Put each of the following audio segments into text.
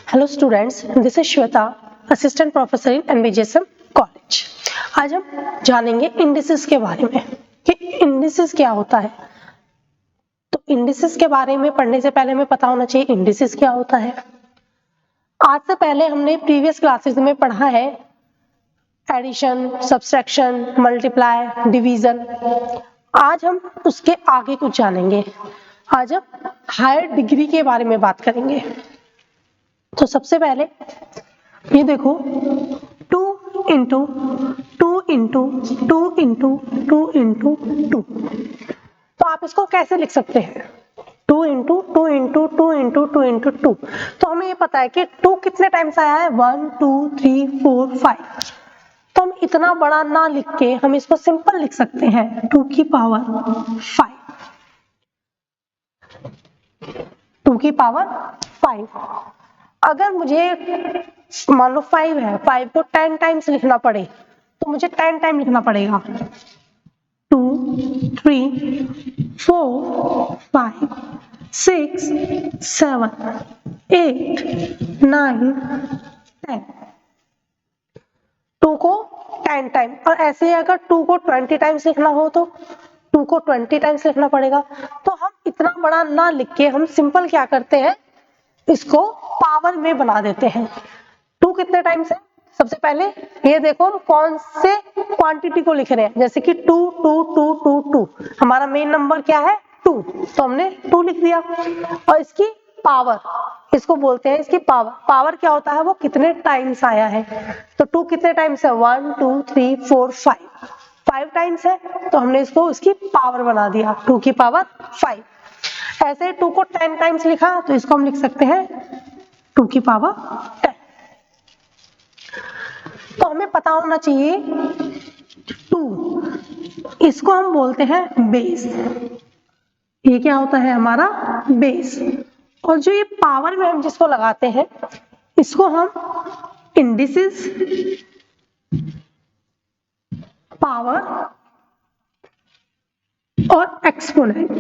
Hello students, this is Shweta, assistant professor in NVGSM college. आज हम जानेंगे इंडिसेस के बारे में कि इंडिसेस क्या होता है। तो इंडिसेस के बारे में पढ़ने से पहले हमें पता होना चाहिए इंडिसेस क्या होता है। आज से पहले हमने प्रीवियस क्लासेस में पढ़ा है एडिशन, सब्सट्रैक्शन, मल्टीप्लाई, डिवीजन। आज हम उसके आगे कुछ जानेंगे। आज हम हायर डिग्री के बारे में बात करेंगे। तो सबसे पहले ये देखो 2 इंटू 2 इंटू 2 इंटू 2 इंटू 2। तो आप इसको कैसे लिख सकते हैं? 2 इंटू 2 इंटू 2 इंटू 2 इंटू 2। तो हमें ये पता है कि 2 कितने टाइम्स आया है, 1 2 3 4 5। तो हम इतना बड़ा ना लिख के हम इसको सिंपल लिख सकते हैं 2 की पावर 5। 2 की पावर 5। अगर मुझे मान लो 5 है, 5 को 10 टाइम्स लिखना पड़े तो मुझे 10 टाइम लिखना पड़ेगा। 2 3 4 5 6 7 8 9 10। 2 को 10 टाइम, और ऐसे ही अगर 2 को 20 टाइम्स लिखना हो तो 2 को 20 टाइम्स लिखना पड़ेगा। तो हम इतना बड़ा ना लिख के हम सिंपल क्या करते हैं, इसको पावर में बना देते हैं। 2 कितने टाइम्स है? सबसे पहले ये देखो हम कौन से क्वांटिटी को लिख रहे हैं, जैसे कि 2 2 2 2 2। हमारा मेन नंबर क्या है? 2। तो हमने 2 लिख दिया। और इसकी पावर, इसको बोलते हैं इसकी पावर। पावर क्या होता है? वो कितने टाइम्स आया है। तो 2 कितने टाइम्स है? 1 2 3 4 5। 5 टाइम्स है, तो हमने इसको इसकी पावर बना दिया 2 की पावर 5। ऐसे 2 को 10 टाइम्स लिखा तो इसको हम लिख सकते हैं 2 की पावर 10। तो हमें पता होना चाहिए 2, इसको हम बोलते हैं बेस। ये क्या होता है? हमारा बेस। और जो ये पावर में हम जिसको लगाते हैं इसको हम इंडिसेस, पावर और एक्सपोनेंट।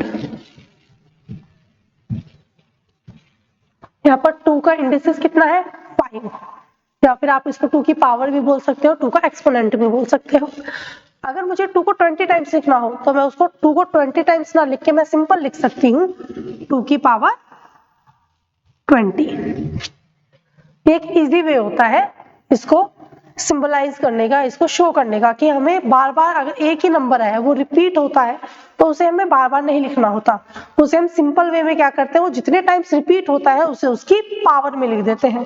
यहाँ पर 2 का इंडिसेस कितना है? 5। या फिर आप इसको 2 की पावर भी बोल सकते हो, 2 का एक्सपोनेंट भी बोल सकते हो। अगर मुझे 2 को 20 टाइम्स लिखना हो तो मैं उसको 2 को 20 टाइम्स ना लिख के मैं सिंपल लिख सकती हूँ 2 की पावर 20। एक इजी वे होता है इसको सिंबलाइज करने का, इसको शो करने का कि हमें बार बार अगर एक ही नंबर है वो रिपीट होता है तो उसे हमें बार बार नहीं लिखना होता। उसे हम सिंपल वे में क्या करते हैं, वो जितने टाइम्स रिपीट होता है उसे उसकी पावर में लिख देते हैं।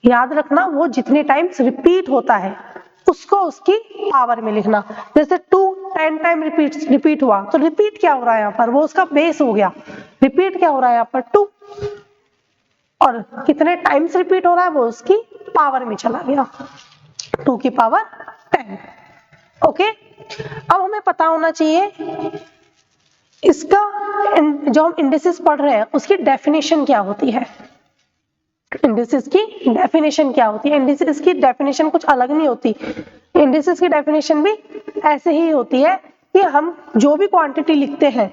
याद रखना, वो जितने टाइम्स रिपीट होता है उसको उसकी पावर में लिखना। जैसे 2 10 टाइम रिपीट हुआ तो रिपीट क्या हो रहा है यहाँ पर? वो उसका बेस हो गया। रिपीट क्या हो रहा है यहाँ पर? 2। और कितने टाइम्स रिपीट हो रहा है वो उसकी पावर में चला गया 2 की पावर 10। ओके, अब हमें पता होना चाहिए इसका जो हम इंडिसेस पढ़ रहे हैं उसकी डेफिनेशन क्या होती है। इंडिसेस की डेफिनेशन क्या होती है? इंडिसेस की डेफिनेशन कुछ अलग नहीं होती। इंडिसेस की डेफिनेशन भी ऐसे ही होती है कि हम जो भी क्वांटिटी लिखते हैं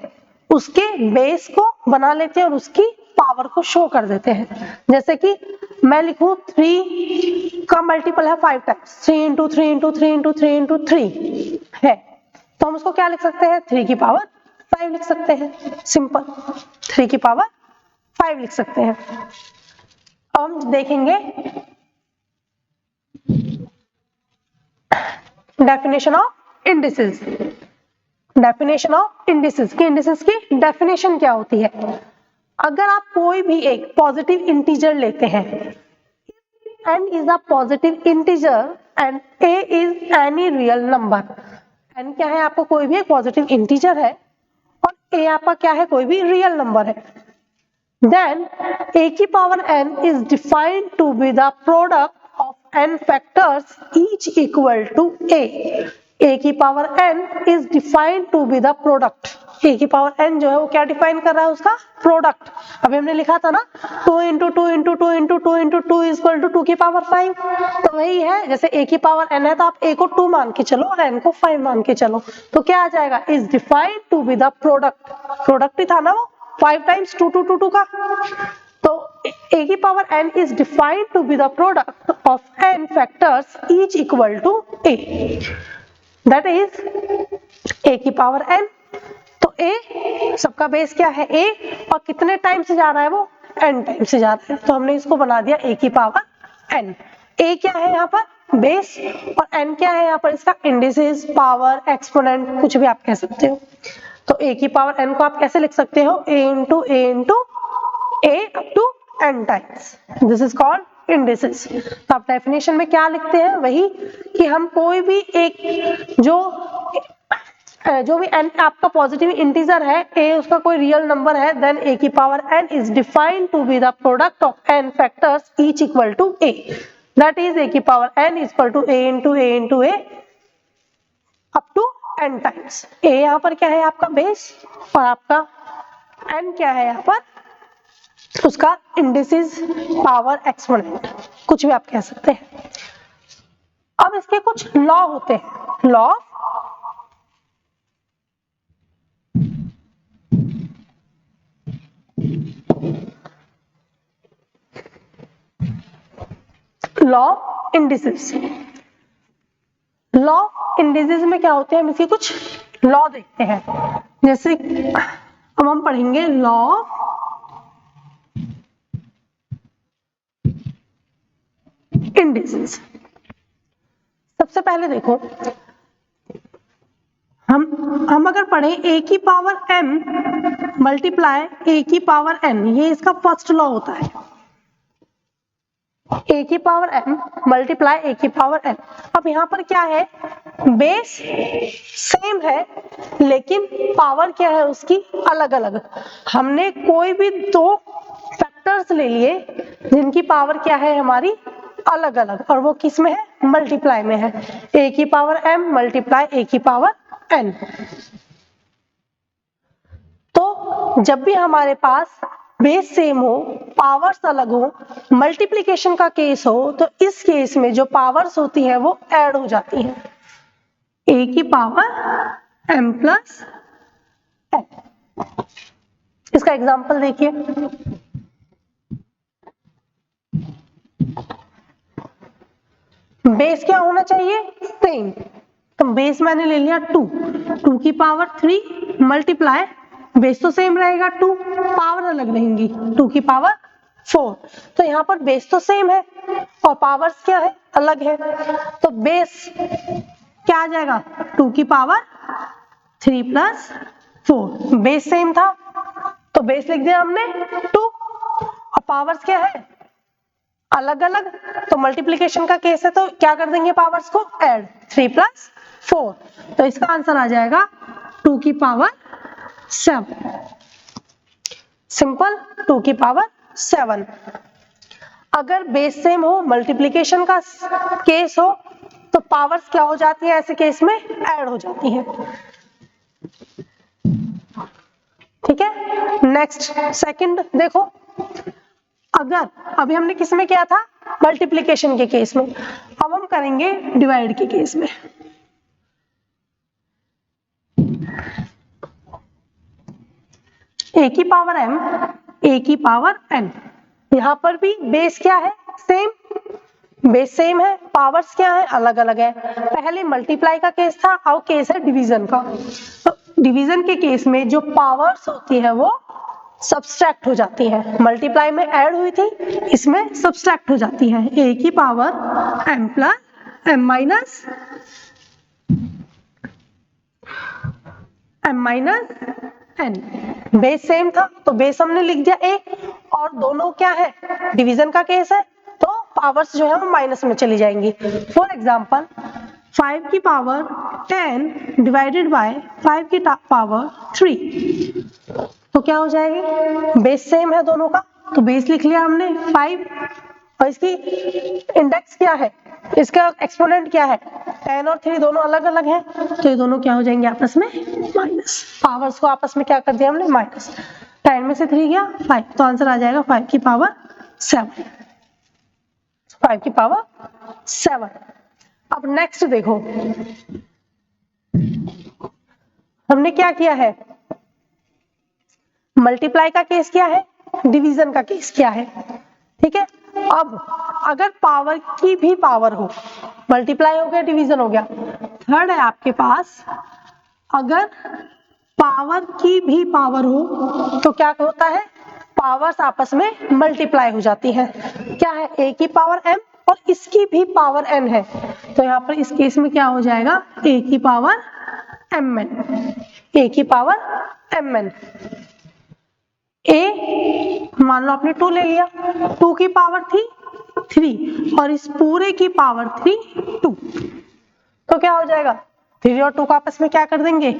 उसके बेस को बना लेते हैं और उसकी पावर को शो कर देते हैं। जैसे कि मैं लिखूं 3 का मल्टीपल है 5 times, 3 into 3 into 3 into 3 into 3 है, तो हम उसको क्या लिख सकते हैं? 3 की पावर 5 लिख सकते हैं। सिंपल 3 की पावर 5 लिख सकते हैं। अब हम देखेंगे definition of indices. Definition of indices की, इंडिसेस की डेफिनेशन क्या होती है? अगर आप कोई भी एक पॉजिटिव इंटीजर लेते हैं, n is a positive integer and a is any real number। n क्या है? आपको कोई भी एक पॉजिटिव इंटीजर है और a आपका क्या है? कोई भी रियल नंबर है। Then a की power n is defined to be the product of n factors each equal to a। a की power n is defined to be the product। a की पावर n जो है वो क्या define कर रहा है? उसका प्रोडक्ट। अभी हमने लिखा था ना 2 into 2 into 2 into 2 into 2 equal to 2 की पावर 5। तो वही है, जैसे a की पावर n है तो आप a को 2 मान के चलो और n को 5 मान के चलो, तो क्या आ जाएगा? Is defined to be the product. Product ही था ना वो 5 टाइम्स 2 2 2 2 का। तो a की power n is defined to be the product of n factors each equal to a, that is a की पावर n, तो a सबका बेस क्या है a, और कितने टाइम से जा रहा है वो n टाइम से जा रहा है, तो हमने इसको बना दिया a की पावर n। a क्या है यहाँ पर बेस, और n क्या है यहाँ पर इसका इंडिसेस, पावर, एक्सपोनेंट, कुछ भी आप कह सकते हो। तो a की पावर n को आप कैसे लिख सकते हो, a into a up to n times, this is called indices. तो आप डेफिनेशन में क्या लिखते हैं, वही कि हम कोई भी एक जो भी n आपका पॉजिटिव इंटीजर है a, उसका कोई रियल नंबर है, देन a की power n is defined to be the product of n factors each equal to a, that is a की power n is equal to a into a up to n times. a यहाँ पर क्या है आपका base, और आपका n क्या है यहाँ पर उसका इंडिसेस, पावर, एक्सपोनेंट, कुछ भी आप कह सकते हैं। अब इसके कुछ लॉ होते हैं, लॉ इंडिसेस। लॉ इंडिसेस में क्या होते हैं, हम इसके कुछ लॉ देखते हैं। जैसे अब हम पढ़ेंगे लॉ इंडिसेस। सबसे पहले देखो, हम अगर पढ़े a की पावर m मल्टीप्लाई a की पावर n, ये इसका फर्स्ट लॉ होता है, a की पावर m मल्टीप्लाई a की पावर n। अब यहाँ पर क्या है, बेस सेम है लेकिन पावर क्या है उसकी अलग अलग। हमने कोई भी दो फैक्टर्स ले लिए जिनकी पावर क्या है हमारी अलग अलग, और वो किस में है, मल्टीप्लाई में है, a की पावर m मल्टीप्लाई a की पावर n। तो जब भी हमारे पास बेस सेम हो, पावर्स अलग हो, मल्टीप्लिकेशन का केस हो, तो इस केस में जो पावर्स होती है वो ऐड हो जाती हैं, a की पावर m प्लस n। इसका एग्जांपल देखिए, बेस क्या होना चाहिए, सेम, तो बेस मैंने ले लिया 2 की पावर 3 मल्टीप्लाई, बेस तो सेम रहेगा 2, पावर अलग रहेंगी 2 की पावर 4। तो यहाँ पर बेस तो सेम है और पावर्स क्या है, अलग है, तो बेस क्या आ जाएगा, 2 की पावर 3 प्लस 4। बेस सेम था तो बेस लिख दिया हमने 2, और पावर्स क्या है, अलग अलग, तो मल्टीप्लिकेशन का केस है तो क्या कर देंगे, पावर्स को ऐड, 3 प्लस 4, तो इसका आंसर आ जाएगा 2 की पावर 7। सिंपल, 2 की पावर 7। अगर बेस सेम हो, मल्टीप्लिकेशन का केस हो, तो पावर्स क्या हो जाती है, ऐसे केस में ऐड हो जाती है। ठीक है, नेक्स्ट सेकंड देखो, अगर अभी हमने किस में किया था, मल्टीप्लिकेशन के केस में, अब हम करेंगे डिवाइड के केस में। a की पावर m, a की पावर n, यहां पर भी बेस क्या है, सेम, बेस सेम है, पावर्स क्या है, अलग अलग है। पहले मल्टीप्लाई का केस था, अब केस है डिवीजन का। तो डिवीजन के केस में जो पावर्स होती है वो सब्सट्रैक्ट हो जाती है, मल्टीप्लाई में ऐड हुई थी, इसमें सब्सट्रैक्ट हो जाती है, a की power m plus m minus n। Base same था तो बेस हमने लिख दिया a, और दोनों क्या है, डिवीजन का केस है, तो पावर्स जो है वो माइनस में चली जाएंगी। फॉर एग्जांपल 5 की पावर 10 डिवाइडेड बाय 5 की पावर 3, तो क्या हो जाएगी, बेस सेम है दोनों का, तो बेस लिख लिया हमने 5, और इसकी इंडेक्स क्या है, इसका एक्सपोनेंट क्या है, 10 और 3 दोनों अलग अलग हैं, तो ये दोनों क्या हो जाएंगे आपस में माइनस, पावर्स को आपस में क्या कर दिया हमने माइनस, 10 में से 3 गया 5, तो आंसर आ जाएगा 5 की पावर 7, 5 की पावर 7। अब नेक्स्ट देखो, हमने क्या किया है, मल्टीप्लाई का केस क्या है, डिवीजन का केस क्या है, ठीक है। अब अगर पावर की भी पावर हो, मल्टीप्लाई हो गया, डिवीजन हो गया। थर्ड है आपके पास, अगर पावर की भी पावर हो तो क्या होता है, पावर्स आपस में मल्टीप्लाई हो जाती है। क्या है, a की पावर m और इसकी भी पावर n है, तो यहाँ पर इस केस में क्या हो जाएगा, a की पावर mn, a की पावर mn। a मान लो आपने 2 ले लिया, 2 की पावर थी 3 और इस पूरे की पावर थी 2, तो क्या हो जाएगा, 3 और 2 का आपस में क्या कर देंगे,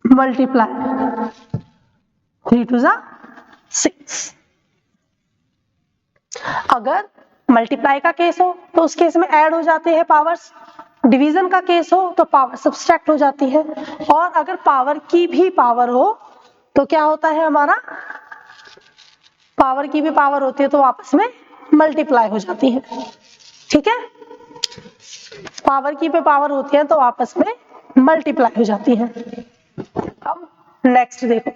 मल्टीप्लाई, 3 2 जा 6। अगर मल्टीप्लाई का केस हो तो उस केस में ऐड हो जाते हैं पावर्स, डिवीजन का केस हो तो पावर सब्सट्रैक्ट हो जाती है, और अगर पावर की भी पावर हो तो क्या होता है हमारा, पावर की भी पावर होती है तो आपस में मल्टीप्लाई हो जाती है, ठीक है। पावर की भी पावर होती है तो आपस में मल्टीप्लाई हो जाती है। अब नेक्स्ट देखो,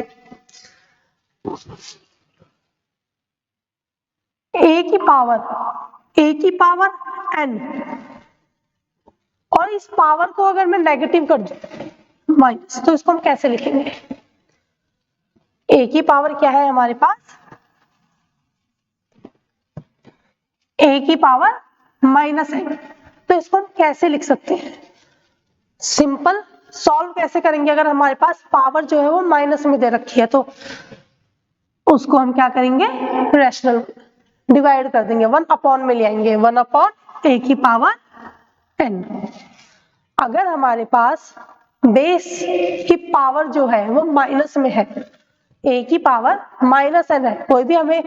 a की पावर n, और इस पावर को अगर मैं नेगेटिव कर दूं माइनस, तो इसको हम कैसे लिखेंगे, a की पावर क्या है हमारे पास, a की पावर माइनस n, तो इसको हम कैसे लिख सकते हैं, सिंपल सॉल्व कैसे करेंगे, अगर हमारे पास पावर जो है वो माइनस में दे रखी है तो उसको हम क्या करेंगे, रैशनल डिवाइड कर देंगे, 1 अपॉन में ले आएंगे, 1 अपॉन a की पावर n। अगर हमारे पास बेस की पावर जो है वो माइनस में है, a की पावर माइनस n है, कोई भी हमें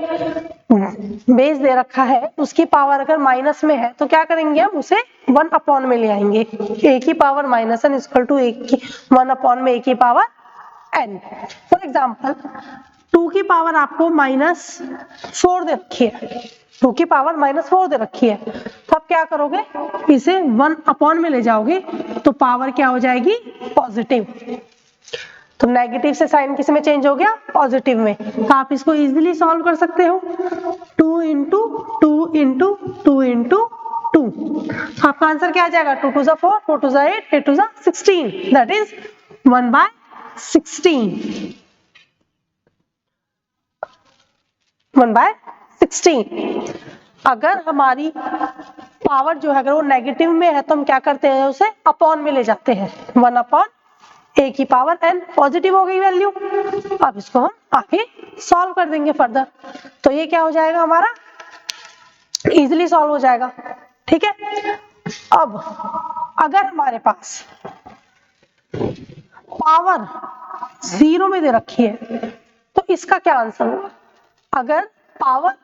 बेस दे रखा है उसकी पावर अगर माइनस में है तो क्या करेंगे, हम उसे 1 अपॉन में ले आएंगे, a की power minus n equal to 1 upon में a की पावर n। फॉर एग्जाम्पल 2 की पावर आपको -4 दे रखी है, 2 की पावर -4 दे रखी है, तो आप क्या करोगे, इसे 1 अपॉन में ले जाओगे तो पावर क्या हो जाएगी, पॉजिटिव। तो नेगेटिव से साइन किस में चेंज हो गया, पॉजिटिव में, तो आप इसको इजीली सॉल्व कर सकते हो, 2 इंटू 2 इंटू 2 इंटू 2, आपका आंसर क्या आ जाएगा, 2 2 4, 4 2 8, 8 2 16, दैट इज 1/16, 1/16। अगर हमारी पावर जो है अगर वो नेगेटिव में है तो हम क्या करते हैं, उसे अपॉन में ले जाते हैं, 1 अपॉन a की पावर n, पॉजिटिव हो गई वैल्यू। अब इसको हम आगे सॉल्व कर देंगे फर्दर, तो ये क्या हो जाएगा हमारा, इजीली सॉल्व हो जाएगा, ठीक है। अब अगर हमारे पास पावर 0 में दे रखी है तो इसका क्या आंसर होगा, अगर पावर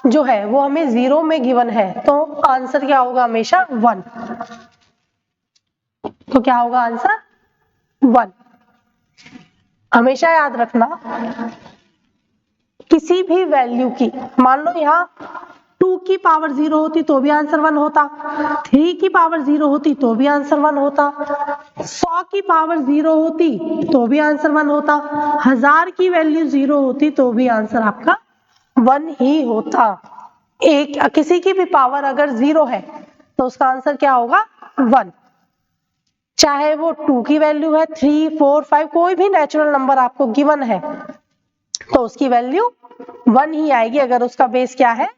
जो है वो हमें 0 में गिवन है तो आंसर क्या होगा, हमेशा 1, तो क्या होगा आंसर 1। हमेशा याद रखना, किसी भी वैल्यू की, मान लो यहाँ 2 की पावर 0 होती तो भी आंसर 1 होता, 3 की पावर 0 होती तो भी आंसर 1 होता, 100 की पावर 0 होती तो भी आंसर 1 होता, 1000 की वैल्यू 0 होती तो भी आंसर आपका 1 ही होता। एक किसी की भी पावर अगर 0 है तो उसका आंसर क्या होगा, 1, चाहे वो 2 की वैल्यू है, 3 4 5, कोई भी नेचुरल नंबर आपको गिवन है तो उसकी वैल्यू 1 ही आएगी, अगर उसका बेस क्या है,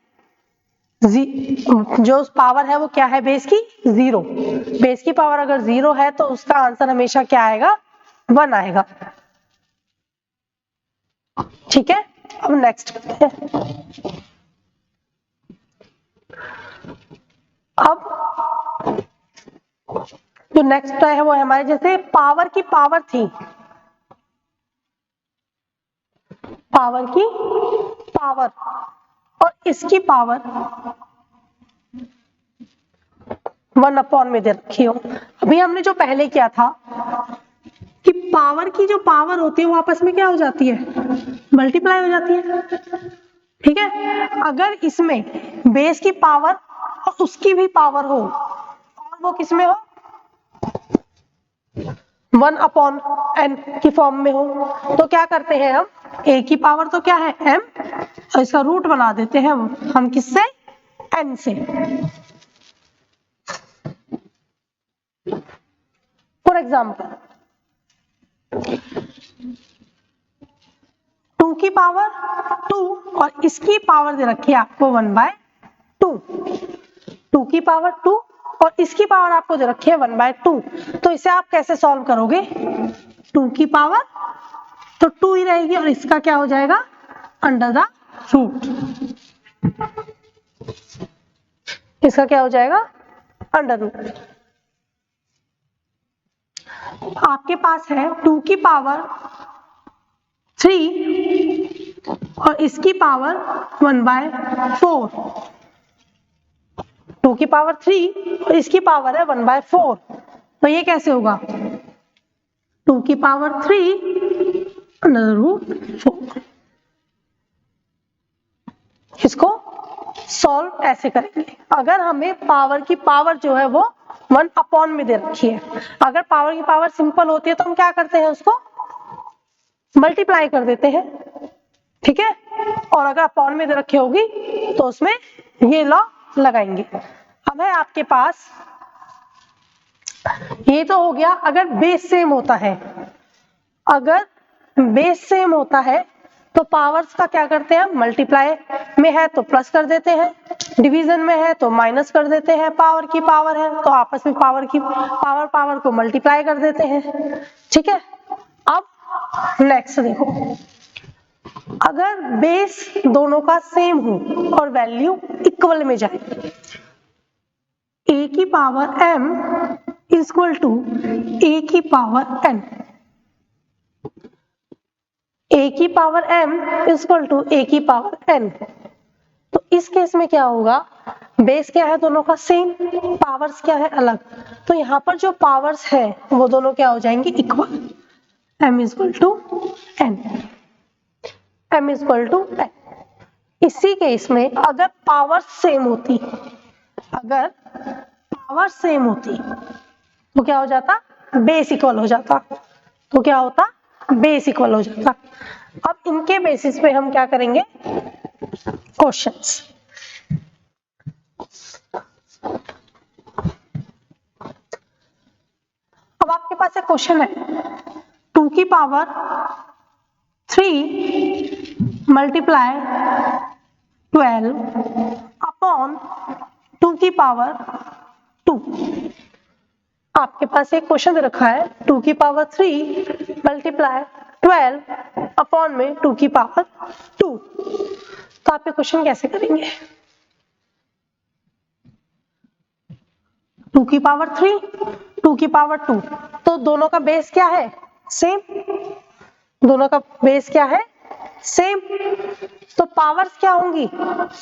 जो पावर है वो क्या है बेस की, 0, बेस की पावर अगर 0 है तो उसका आंसर हमेशा क्या आएगा, 1 आएगा, ठीक है। अब नेक्स्ट करते हैं, अब जो नेक्स्ट है वो है हमारे, जैसे पावर की पावर थी, पावर की पावर और इसकी पावर 1 अपॉन में दे रखी हो। अभी हमने जो पहले किया था कि पावर की जो पावर होती है वो आपस में क्या हो जाती है, मल्टीप्लाई हो जाती है, ठीक है। अगर इसमें बेस की पावर और उसकी भी पावर हो और वो किसमें हो, 1 अपॉन n की फॉर्म में हो, तो क्या करते हैं हम, a की पावर तो क्या है m, और इसका रूट बना देते हैं हम किससे, n से। फॉर एग्जाम्पल 2 की पावर 2 और इसकी पावर दे रखी है आपको 1/2। 2 की पावर 2 और इसकी पावर आपको दे रखी है 1/2। तो इसे आप कैसे सॉल्व करोगे, 2 की पावर तो 2 ही रहेगी और इसका क्या हो जाएगा अंडर द रूट, इसका क्या हो जाएगा अंडर रूट। आपके पास है 2 की पावर 3 और इसकी पावर 1/4। 2 की पावर 3 और इसकी पावर है 1/4, तो ये कैसे होगा 2 की पावर 3 अंडर रूट 4। इसको सॉल्व ऐसे करेंगे, अगर हमें पावर की पावर जो है वो 1 अपॉन में दे रखी है, अगर पावर की पावर सिंपल होती है तो हम क्या करते हैं उसको मल्टीप्लाई कर देते हैं, ठीक है, और अगर अपॉन में दे रखी होगी तो उसमें ये लॉ लगाएंगे। अब है आपके पास, ये तो हो गया अगर बेस सेम होता है, अगर बेस सेम होता है तो पावर्स का क्या करते हैं, मल्टीप्लाई में है तो प्लस कर देते हैं, डिवीजन में है तो माइनस कर देते हैं, पावर की पावर है तो आपस में पावर को मल्टीप्लाई कर देते हैं, ठीक है। अब नेक्स्ट देखो, अगर बेस दोनों का सेम हो और वैल्यू इक्वल में जाए, a की power m equal to a की पावर n, a की power m equal to a की पावर n, तो इस केस में क्या होगा, बेस क्या है दोनों का सेम, पावर्स क्या है अलग, तो यहाँ पर जो पावर्स है वो दोनों क्या हो जाएंगे equal, m equal to n, m equal to n। इसी केस में अगर पावर सेम होती, अगर पावर सेम होती तो क्या हो जाता, बेस इक्वल हो जाता, तो क्या होता बेस इक्वल हो जाता। अब इनके बेसिस पे हम क्या करेंगे क्वेश्चंस। अब आपके पास एक क्वेश्चन है, 2 की पावर 3 मल्टीप्लाई 12 अपॉन 2 की पावर 2। आपके पास एक क्वेश्चन दे रखा है 2 की पावर 3 मल्टीप्लाई 12 अपॉन में 2 की पावर 2, तो आप ये क्वेश्चन कैसे करेंगे, 2 की पावर 3 2 की पावर 2, तो दोनों का बेस क्या है सेम, दोनों का बेस क्या है सेम, तो पावर्स क्या होंगी,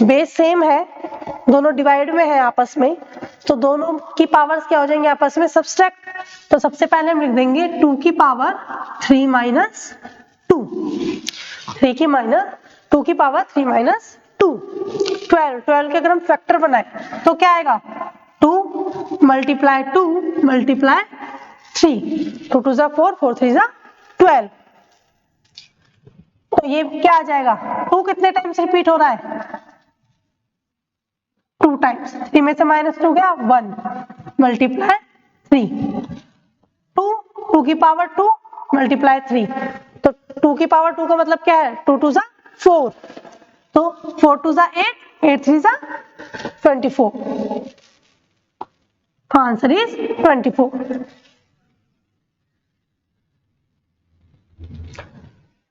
बेस सेम है, दोनों डिवाइड में है आपस में, तो दोनों की पावर्स क्या हो जाएंगे आपस में सब्सट्रैक्ट। तो सबसे पहले हम लिख देंगे 2 की पावर 3 माइनस 2, 2 की पावर 3 माइनस 2, 12 के अगर हम फैक्टर बनाए तो क्या आएगा 2 मल्टीप्लाई 2 मल्टीप्लाई 3, 2 2 जा 4 4 3 जा 12, तो ये क्या आ जाएगा 2 कितने टाइम्स रिपीट हो रहा है 2 टाइम्स, 3 में से माइनस 2 गया 1 मल्टीप्लाई 3, 2 की पावर 2 मल्टीप्लाई 3, तो 2 की पावर 2 का मतलब क्या है 2 2 जा 4, तो 4 2 जा 8 8 3 जा 24, आंसर इज 24।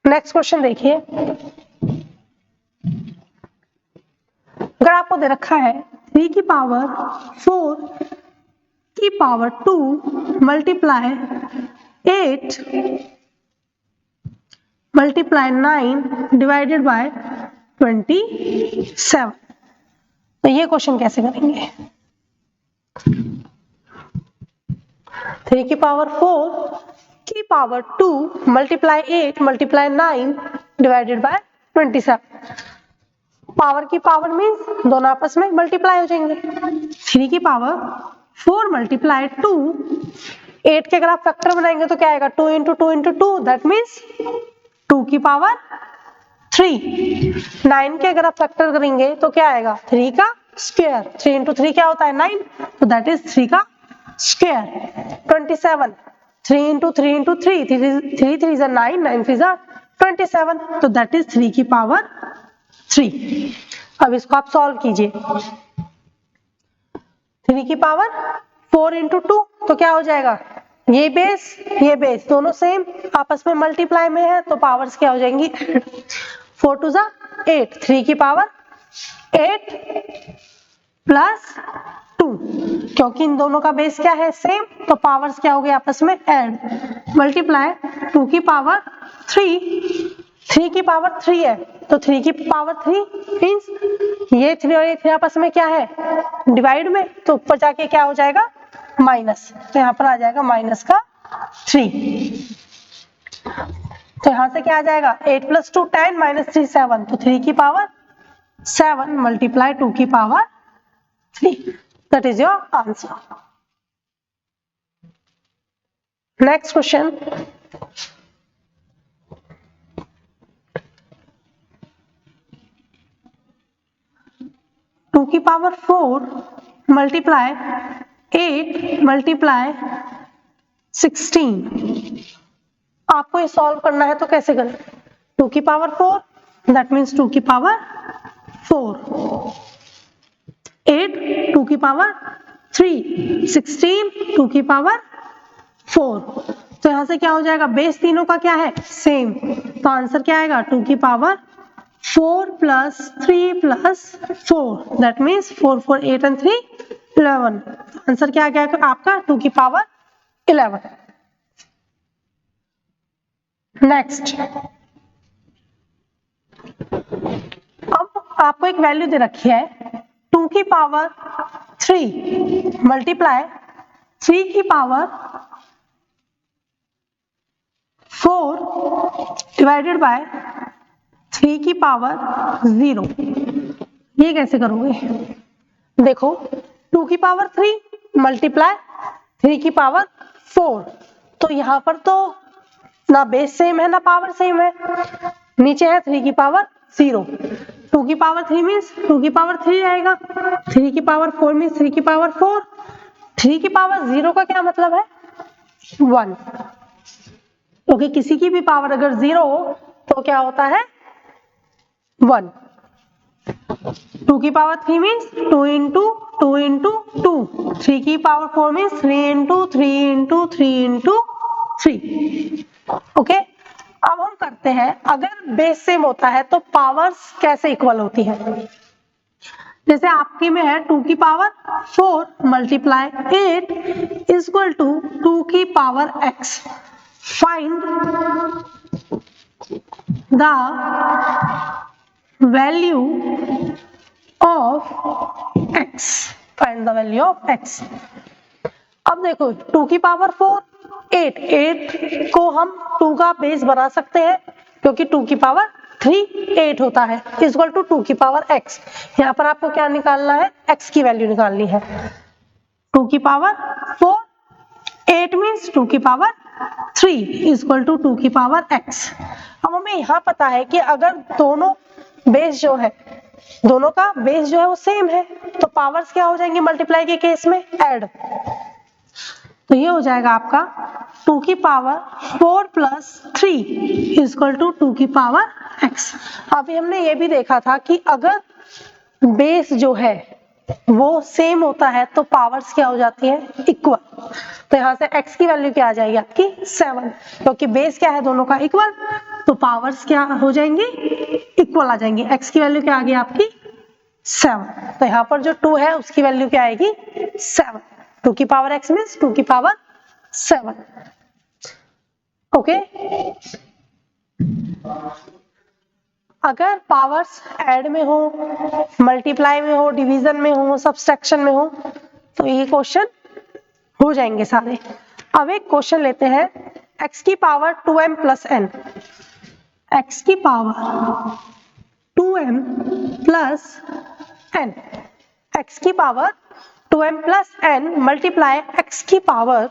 नेक्स्ट क्वेश्चन देखिए, अगर आपको दे रखा है 3 की पावर 4 की power 2 multiply 8 multiply 9 divided by 27, तो ये क्वेश्चन कैसे करेंगे, 3 की पावर 4 की power 2 multiply 8 multiply 9 divided by 27, power की पावर मीन्स दोनों आपस में मल्टीप्लाई हो जाएंगे, 3 की पावर 4 मल्टीप्लाई 2, 8 के अगर आप फैक्टर बनाएंगे तो क्या आएगा 2 इंटू 2 इंटू 2, दैट मीन्स 2 की पावर 3। 9 के अगर आप फैक्टर करेंगे तो क्या आएगा 3 का स्क्वायर। 3 इंटू 3 क्या होता है 9, तो दैट इज 3 का स्क्वायर। 27, 3 इंटू 3 इंटू 3, 3 3 जा 9, 9 3 जा 27, तो दैट इज 3 की पावर 3। अब इसको आप सॉल्व कीजिए। 3 की पावर 4 इंटू 2, तो क्या हो जाएगा, ये बेस दोनों सेम आपस में मल्टीप्लाई में है, तो पावर्स क्या हो जाएंगी 4 टू जा 8, 3 की पावर 8 प्लस 2, क्योंकि इन दोनों का बेस क्या है सेम, तो पावर्स क्या हो गए आपस में ऐड, मल्टीप्लाई 2 की पावर 3, 3 की पावर 3 है, तो 3 की पावर 3 मीन्स ये 3 और ये 3 आपस में क्या है डिवाइड में, तो ऊपर जाके क्या हो जाएगा माइनस, तो यहाँ पर आ जाएगा माइनस का 3। तो यहाँ से क्या आ जाएगा 8 प्लस 2 10 माइनस 3 7, तो 3 की पावर 7 मल्टीप्लाई 2 की power 3, that is your answer. Next question, two की पावर 4 मल्टीप्लाई 8 मल्टीप्लाई 16। आपको ये सॉल्व करना है तो कैसे करें, 2 की पावर 4 दैट मीन्स 2 की पावर 4, 8 2 की पावर 3, 16 2 की पावर 4, तो यहां से क्या हो जाएगा बेस तीनों का क्या है सेम, तो आंसर क्या आएगा 2 की power 4 plus 3 plus 4, that means 4 4 8 and 3 11, answer क्या आ गया आपका 2 की पावर 11। नेक्स्ट, अब आपको एक वैल्यू दे रखी है 2 की पावर 3 मल्टीप्लाई 3 की पावर 4 डिवाइडेड बाय 3 की पावर 0। ये कैसे करोगे, देखो 2 की पावर 3 मल्टीप्लाई 3 की पावर 4, तो यहाँ पर तो ना बेस सेम है ना पावर सेम है, नीचे है 3 की पावर 0, 2 की पावर 3 मीन्स 2 की पावर 3 आएगा, 3 की पावर 4 मीन्स 3 की पावर 4, 3 की पावर 0 का क्या मतलब है 1, क्योंकि किसी की भी पावर अगर 0 हो तो क्या होता है 1। 2 की पावर 3 मीन्स 2 इंटू 2 इंटू 2, 3 की power 4 means 3 into 3 into 3 into 3। Okay, अब हम करते हैं अगर बेस सेम होता है तो पावर्स कैसे इक्वल होती है, जैसे आपकी में है 2 की power 4 multiply 8 is equal to 2 की power x, find the value of x, find the value of x। अब देखो 2 की पावर 4 8 को हम 2 का बेस बना सकते हैं, क्योंकि 2 की पावर 3 8 होता है इक्वल टू 2 की पावर x। यहाँ पर आपको क्या निकालना है x की वैल्यू निकालनी है, 2 की पावर 4 8 मीन्स 2 की पावर 3 इक्वल टू 2 की पावर x। अब हमें यहाँ पता है कि अगर दोनों बेस जो है दोनों का बेस जो है वो सेम है, तो पावर्स क्या हो जाएंगी मल्टीप्लाई के केस में ऐड, तो ये हो जाएगा आपका 2 की पावर 4 प्लस 3 इक्वल टू 2 की पावर x। अभी हमने ये भी देखा था कि अगर बेस जो है वो सेम होता है तो पावर्स क्या हो जाती है इक्वल, तो यहाँ से x की वैल्यू क्या आ जाएगी आपकी 7, क्योंकि बेस क्या है दोनों का इक्वल, तो पावर्स क्या हो जाएंगी इक्वल आ जाएंगी, x की वैल्यू क्या आ गई आपकी 7, तो यहाँ पर जो 2 है उसकी वैल्यू क्या आएगी 7, 2 की पावर x मीन्स 2 की पावर 7। ओके, अगर पावर्स ऐड में हो, मल्टीप्लाई में हो, डिवीजन में हो, सब्सट्रैक्शन में हो, तो ये क्वेश्चन हो जाएंगे सारे। अब एक क्वेश्चन लेते हैं x की power 2m plus n, x की power 2m plus n, x की power 2m plus n multiply x की पावर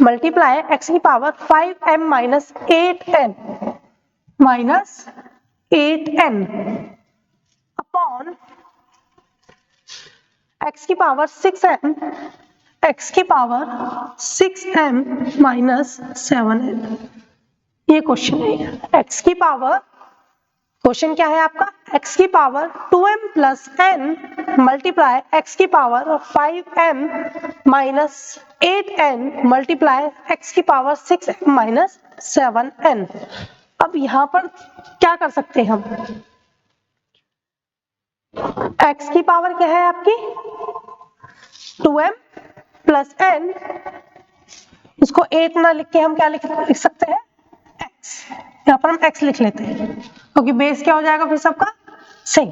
मल्टीप्लाई एक्स की power 5m minus 8n upon x की पावर 6m माइनस 7n। ये question है। X की power, question क्या है आपका, एक्स की power 2m plus n multiply X की power 5m minus 8n multiply X की पावर 6m माइनस 7n। अब यहां पर क्या कर सकते हैं हम, एक्स की पावर क्या है आपकी 2m प्लस n, इसको 8 ना लिख के हम क्या लिख सकते हैं x, यहाँ पर हम x लिख लेते हैं क्योंकि बेस क्या हो जाएगा फिर सबका सेम।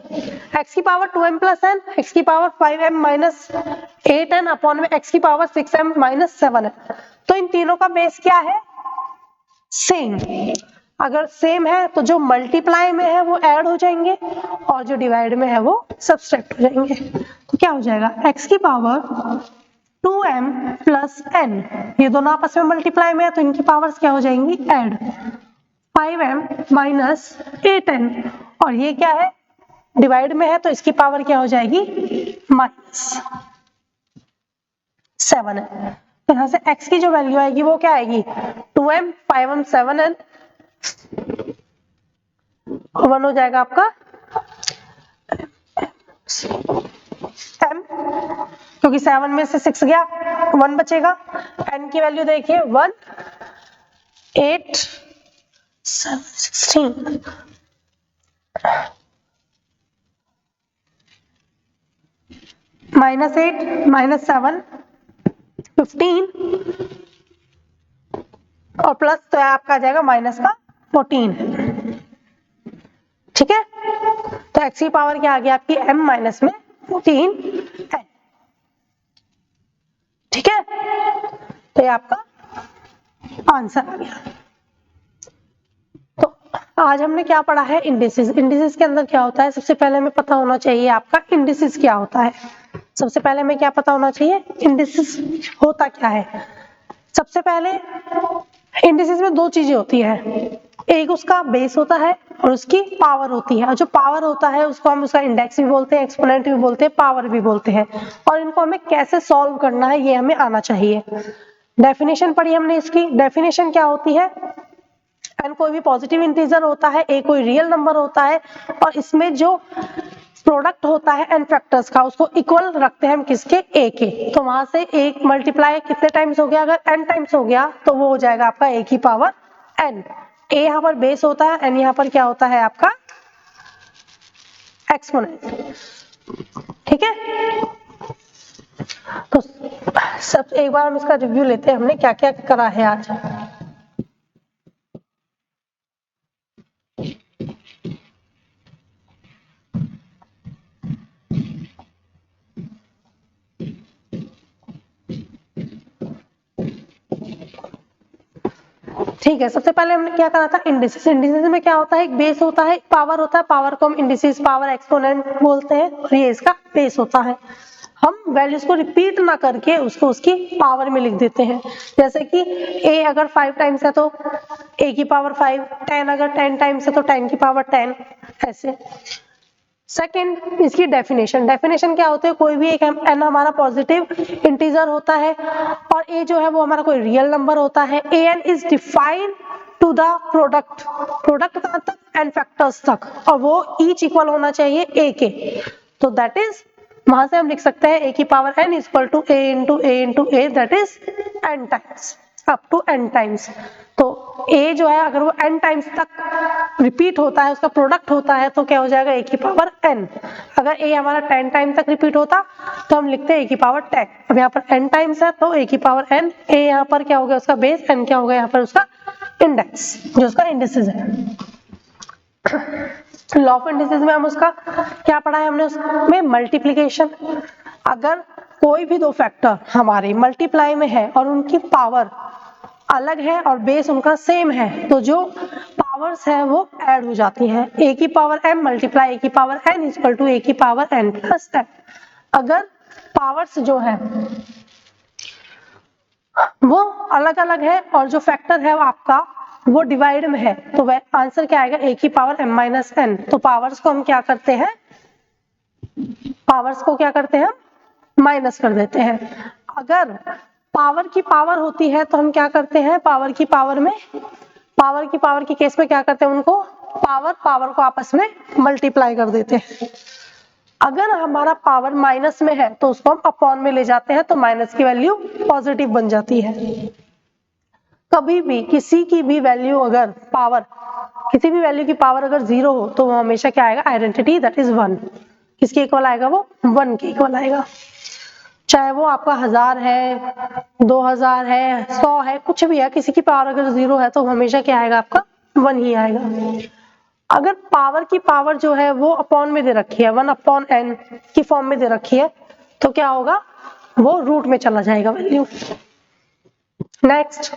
x की power 2m plus n, x की power 5m minus 8n upon में x की पावर 6m माइनस 7n। तो इन तीनों का बेस क्या है, सेम। अगर सेम है तो जो मल्टीप्लाई में है वो ऐड हो जाएंगे और जो डिवाइड में है वो सब्सट्रैक्ट हो जाएंगे। तो क्या हो जाएगा, x की पावर 2m प्लस n, ये दोनों आपस में मल्टीप्लाई में है तो इनकी पावर्स क्या हो जाएंगी ऐड, 5m माइनस 8n, और ये क्या है डिवाइड में है तो इसकी पावर क्या हो जाएगी माइनस 7n। तो यहाँ से x की जो वैल्यू आएगी वो क्या आएगी 2m 5m 7n, 1 हो जाएगा आपका m, क्योंकि 7 में से 6 गया 1 बचेगा। n की वैल्यू देखिए 1 8 7 16 माइनस 8 माइनस 7 15 और प्लस तो आपका आ जाएगा माइनस का 14। ठीक है, तो x की पावर क्या आ गया आपकी m माइनस में 14 n। ठीक है, तो ये आपका आंसर आ गया। तो आज हमने क्या पढ़ा है, इंडिसेस। इंडिसेस के अंदर क्या होता है, सबसे पहले हमें पता होना चाहिए आपका इंडिसेस क्या होता है। सबसे पहले हमें क्या पता होना चाहिए, इंडिसेस होता क्या है। सबसे पहले इंडिसेस में दो चीजें होती है, एक उसका बेस होता है और उसकी पावर होती है। और जो पावर होता है उसको हम उसका इंडेक्स भी बोलते हैं, एक्सपोनेंट भी बोलते हैं, पावर भी बोलते हैं। और इनको हमें कैसे सॉल्व करना है ये हमें आना चाहिए। डेफिनेशन पढ़ी हमने इसकी। डेफिनेशन क्या होती है, n कोई भी पॉजिटिव इंटीजर होता है, a कोई रियल नंबर होता है, और इसमें जो प्रोडक्ट होता है n फैक्टर्स का उसको इक्वल रखते हैं हम किसके, a के। तो वहां से एक मल्टीप्लाई कितने टाइम्स हो गया, अगर n टाइम्स हो गया तो वो हो जाएगा आपका a की पावर n। a यहाँ पर बेस होता है, n यहाँ पर क्या होता है आपका एक्सपोनेंट। ठीक है, तो सब एक बार हम इसका रिव्यू लेते हैं, हमने क्या क्या करा है आज। ठीक है, सबसे पहले हमने क्या करा था, इंडिसेस। इंडिसेस में क्या होता है, एक बेस होता है, एक पावर होता है। पावर को हम इंडिसेस पावर एक्सपोनेंट बोलते हैं और ये इसका बेस होता है। हम वैल्यूज को रिपीट ना करके उसको उसकी पावर में लिख देते हैं। जैसे कि a अगर 5 टाइम्स है तो a की पावर 5, 10 अगर 10 टाइम्स है तो 10 की पावर 10, ऐसे। सेकंड, इसकी डेफिनेशन। डेफिनेशन क्या होते है, कोई भी एक n हमारा पॉजिटिव इंटीजर होता है और a जो है वो हमारा कोई रियल नंबर होता है। an is defined to the product, product कहाँ तक, n फैक्टर्स तक, और वो ईच इक्वल होना चाहिए a के। तो दैट इज, वहां से हम लिख सकते हैं a की power n is equal to a into a that is n times, up to n times. तो a जो है अगर वो n टाइम्स तक रिपीट होता है, उसका प्रोडक्ट होता है, तो क्या हो जाएगा a की पावर n। अगर a हमारा 10 टाइम तक रिपीट होता तो हम लिखते हैं a की पावर 10। अब यहाँ पर n टाइम्स है तो a की पावर n, a यहाँ पर क्या हो गया उसका बेस, n क्या हो गया यहाँ पर उसका इंडेक्स, जो उसका इंडिसेस है। लॉ ऑफ इंडिसेस में हम उसका क्या पढ़ा है हमने, उसमें मल्टीप्लिकेशन। अगर कोई भी दो फैक्टर हमारे मल्टीप्लाई में है और उनकी पावर अलग है और बेस उनका सेम है, तो जो पावर्स है वो ऐड हो जाती हैं। a की पावर m मल्टीप्लाई a की power n equal to a की पावर n प्लस n। अगर पावर्स जो है वो अलग अलग है और जो फैक्टर है वो आपका वो डिवाइड में है, तो आंसर क्या आएगा a की पावर m-n। तो पावर्स को हम क्या करते हैं, पावर्स को क्या करते हैं, माइनस कर देते हैं। अगर पावर की पावर होती है तो हम क्या करते हैं, पावर की पावर की केस में क्या करते हैं, उनको पावर को आपस में मल्टीप्लाई कर देते हैं। अगर हमारा पावर माइनस में है तो उसको हम अपॉन में ले जाते हैं, तो माइनस की वैल्यू पॉजिटिव बन जाती है। कभी भी किसी की भी वैल्यू अगर पावर, किसी भी वैल्यू की पावर अगर 0 हो तो वो हमेशा क्या आएगा, आइडेंटिटी दैट इज 1। किसके इक्वल आएगा, वो 1 के इक्वल आएगा। चाहे वो आपका 1000 है, 2000 है, 100 है, कुछ भी है, किसी की पावर अगर 0 है तो हमेशा क्या आएगा, आपका 1 ही आएगा। अगर पावर की पावर जो है वो अपॉन में दे रखी है, 1/n की फॉर्म में दे रखी है, तो क्या होगा, वो रूट में चला जाएगा वैल्यू। नेक्स्ट,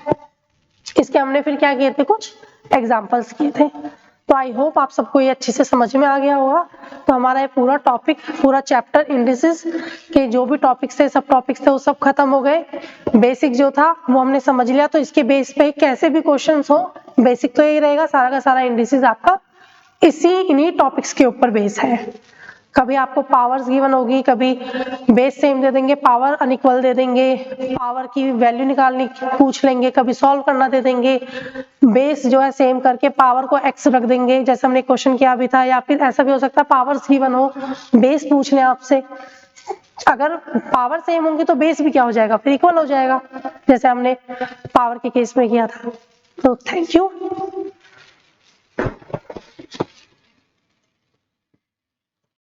इसके हमने फिर क्या किए थे, कुछ एग्जांपल्स किए थे। तो आई होप आप सबको ये अच्छे से समझ में आ गया होगा। तो हमारा ये पूरा टॉपिक, पूरा चैप्टर इंडिसेस के जो भी टॉपिक्स थे, सब टॉपिक्स थे, वो सब खत्म हो गए। बेसिक जो था वो हमने समझ लिया। तो इसके बेस पे कैसे भी क्वेश्चंस हो, बेसिक तो यही रहेगा, सारा का सारा इंडिसेस आपका इन्हीं टॉपिक्स के ऊपर बेस है। कभी आपको पावर्स गिवन होगी, कभी बेस सेम दे देंगे, पावर अनइक्वल दे देंगे, पावर की वैल्यू निकालनी पूछ लेंगे, कभी सॉल्व करना दे देंगे, बेस जो है सेम करके पावर को x रख देंगे, जैसे हमने क्वेश्चन किया भी था। या फिर ऐसा भी हो सकता है पावर्स गिवन हो, बेस पूछ लें आपसे, अगर पावर सेम होंगी तो बेस भी क्या हो जाएगा, फिर इक्वल हो जाएगा, जैसे हमने पावर के केस में किया था। तो थैंक यू।